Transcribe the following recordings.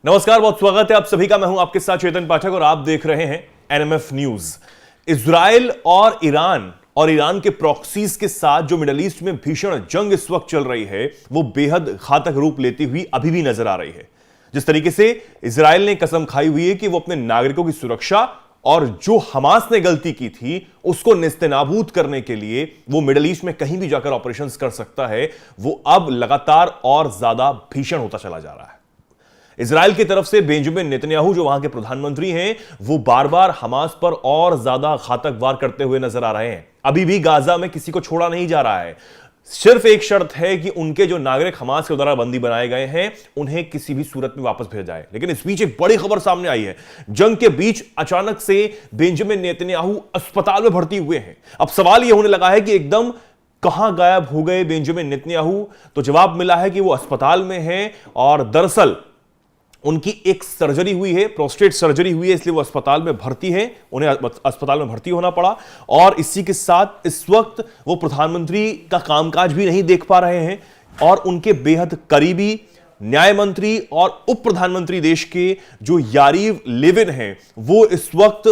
नमस्कार, बहुत स्वागत है आप सभी का। मैं हूं आपके साथ चेतन पाठक और आप देख रहे हैं एनएमएफ न्यूज। इजराइल और ईरान के प्रॉक्सीज के साथ जो मिडिल ईस्ट में भीषण जंग इस वक्त चल रही है वो बेहद घातक रूप लेती हुई अभी भी नजर आ रही है। जिस तरीके से इजराइल ने कसम खाई हुई है कि वो अपने नागरिकों की सुरक्षा और जो हमास ने गलती की थी उसको नेस्तनाबूद करने के लिए वो मिडिल ईस्ट में कहीं भी जाकर ऑपरेशंस कर सकता है, वो अब लगातार और ज्यादा भीषण होता चला जा रहा है। इजराइल की तरफ से बेंजामिन नेतन्याहू जो वहां के प्रधानमंत्री हैं वो बार बार हमास पर और ज्यादा घातक वार करते हुए नजर आ रहे हैं। अभी भी गाजा में किसी को छोड़ा नहीं जा रहा है। सिर्फ एक शर्त है कि उनके जो नागरिक हमास के द्वारा बंदी बनाए गए हैं उन्हें किसी भी सूरत में वापस भेजा जाए। लेकिन इस बीच एक बड़ी खबर सामने आई है। जंग के बीच अचानक से बेंजामिन नेतन्याहू अस्पताल में भर्ती हुए हैं। अब सवाल यह होने लगा है कि एकदम कहां गायब हो गए बेंजामिन नेतन्याहू। तो जवाब मिला है कि वो अस्पताल में हैं और दरअसल उनकी एक सर्जरी हुई है, प्रोस्टेट सर्जरी हुई है, इसलिए वो अस्पताल में भर्ती है। उन्हें अस्पताल में भर्ती होना पड़ा और इसी के साथ इस वक्त वो प्रधानमंत्री का कामकाज भी नहीं देख पा रहे हैं और उनके बेहद करीबी न्याय मंत्री और उप प्रधानमंत्री देश के जो यारीव लेविन हैं वो इस वक्त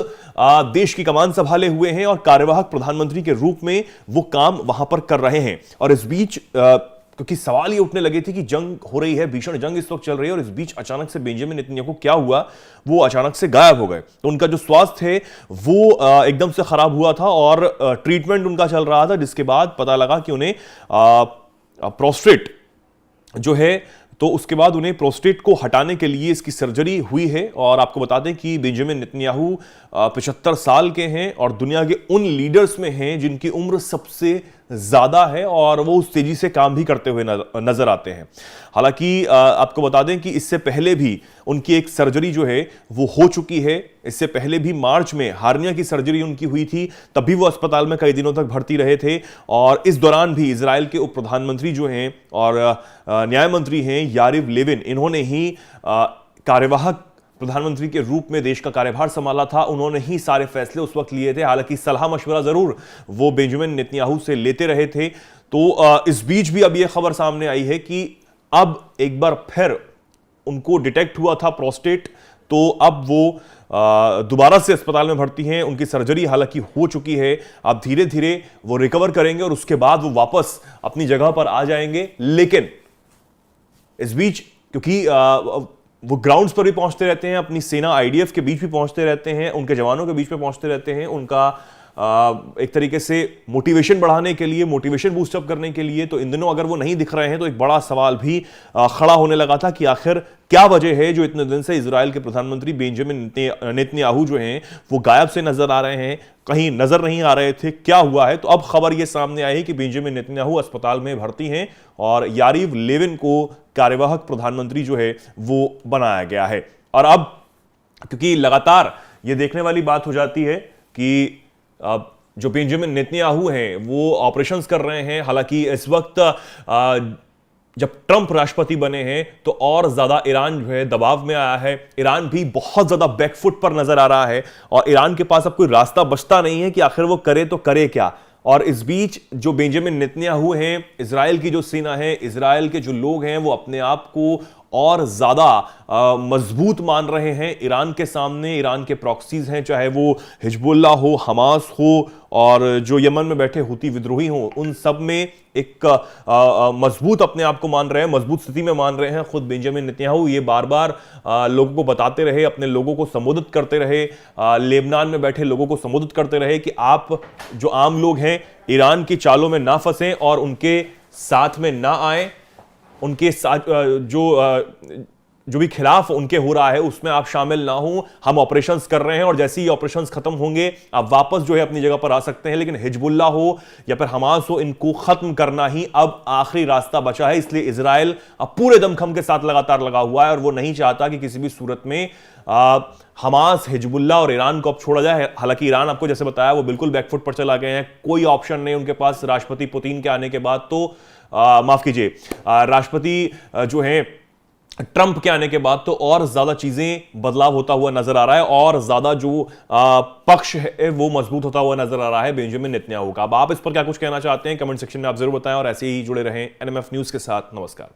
देश की कमान संभाले हुए हैं और कार्यवाहक प्रधानमंत्री के रूप में वो काम वहां पर कर रहे हैं। और इस बीच क्योंकि सवाल ये उठने लगे थे कि जंग हो रही है, भीषण जंग इस वक्त चल रही है और इस बीच अचानक से बेंजामिन नेतन्याहू को क्या हुआ, वो अचानक से गायब हो गए। तो उनका जो स्वास्थ्य है वो एकदम से खराब हुआ था और ट्रीटमेंट उनका चल रहा था, जिसके बाद पता लगा कि उन्हें प्रोस्टेट जो है तो उसके बाद उन्हें प्रोस्टेट को हटाने के लिए इसकी सर्जरी हुई है। और आपको बता दें कि बेंजामिन नेतन्याहू 75 साल के हैं और दुनिया के उन लीडर्स में हैं जिनकी उम्र सबसे ज्यादा है और वो उस तेजी से काम भी करते हुए नजर आते हैं। हालांकि आपको बता दें कि इससे पहले भी उनकी एक सर्जरी जो है वो हो चुकी है। इससे पहले भी मार्च में हार्निया की सर्जरी उनकी हुई थी, तभी वो अस्पताल में कई दिनों तक भर्ती रहे थे। और इस दौरान भी इजराइल के उप प्रधानमंत्री जो हैं और न्याय मंत्री हैं यारिव लेविन, इन्होंने ही कार्यवाहक प्रधानमंत्री के रूप में देश का कार्यभार संभाला था। उन्होंने ही सारे फैसले उस वक्त लिए थे। हालांकि सलाह मशवरा जरूर वो बेंजामिन नेतन्याहू से लेते रहे थे। तो इस बीच भी अब यह खबर सामने आई है कि अब एक बार फिर उनको डिटेक्ट हुआ था प्रोस्टेट, तो अब वो दोबारा से अस्पताल में भर्ती हैं। उनकी सर्जरी हालांकि हो चुकी है, अब धीरे धीरे वो रिकवर करेंगे और उसके बाद वो वापस अपनी जगह पर आ जाएंगे। लेकिन इस बीच क्योंकि वो ग्राउंड्स पर भी पहुंचते रहते हैं, अपनी सेना आईडीएफ के बीच भी पहुंचते रहते हैं, उनके जवानों के बीच में पहुंचते रहते हैं, उनका एक तरीके से मोटिवेशन बढ़ाने के लिए, मोटिवेशन बूस्टअप करने के लिए। तो इन दिनों अगर वो नहीं दिख रहे हैं तो एक बड़ा सवाल भी खड़ा होने लगा था कि आखिर क्या वजह है जो इतने दिन से इजराइल के प्रधानमंत्री बेंजामिन नेतन्याहू जो हैं वो गायब से नजर आ रहे हैं, कहीं नजर नहीं आ रहे थे, क्या हुआ है। तो अब खबर यह सामने आई है कि बेंजामिन नेतन्याहू अस्पताल में भर्ती हैं और यारिव लेविन को कार्यवाहक प्रधानमंत्री जो है वो बनाया गया है। और अब क्योंकि लगातार ये देखने वाली बात हो जाती है कि जो बेंजामिन नेतन्याहू हैं वो ऑपरेशंस कर रहे हैं। हालांकि इस वक्त जब ट्रंप राष्ट्रपति बने हैं तो और ज्यादा ईरान जो है दबाव में आया है। ईरान भी बहुत ज्यादा बैकफुट पर नजर आ रहा है और ईरान के पास अब कोई रास्ता बचता नहीं है कि आखिर वो करे तो करे क्या। और इस बीच जो बेंजामिन नेतन्याहू हैं, इजराइल की जो सेना है, इजराइल के जो लोग हैं वो अपने आप को और ज्यादा मजबूत मान रहे हैं ईरान के सामने। ईरान के प्रॉक्सीज हैं, चाहे वो हिजबुल्लाह हो, हमास हो और जो यमन में बैठे हुती विद्रोही हो, उन सब में एक मजबूत अपने आप को मान रहे हैं, मजबूत स्थिति में मान रहे हैं। खुद बेंजामिन नेतन्याहू ये बार बार लोगों को बताते रहे, अपने लोगों को संबोधित करते रहे, लेबनान में बैठे लोगों को संबोधित करते रहे कि आप जो आम लोग हैं ईरान की चालों में ना फंसें और उनके साथ में ना आए, उनके साथ जो भी खिलाफ उनके हो रहा है उसमें आप शामिल ना हो। हम ऑपरेशंस कर रहे हैं और जैसे ही ऑपरेशंस खत्म होंगे आप वापस जो है अपनी जगह पर आ सकते हैं। लेकिन हिजबुल्लाह हो या फिर हमास हो, इनको खत्म करना ही अब आखिरी रास्ता बचा है। इसलिए इजराइल अब पूरे दमखम के साथ लगातार लगा हुआ है और वो नहीं चाहता कि किसी भी सूरत में हमास, हिजबुल्लाह और ईरान को अब छोड़ा जाए। हालांकि ईरान आपको जैसे बताया वो बिल्कुल बैकफुट पर चला गए हैं, कोई ऑप्शन नहीं उनके पास राष्ट्रपति पुतिन के आने के बाद। तो माफ कीजिए, राष्ट्रपति जो है ट्रंप के आने के बाद तो और ज्यादा चीजें बदलाव होता हुआ नजर आ रहा है और ज्यादा जो पक्ष है वो मजबूत होता हुआ नजर आ रहा है बेंजामिन नेतन्याहू का। अब आप इस पर क्या कुछ कहना चाहते हैं कमेंट सेक्शन में आप जरूर बताएं और ऐसे ही जुड़े रहें एनएमएफ न्यूज के साथ। नमस्कार।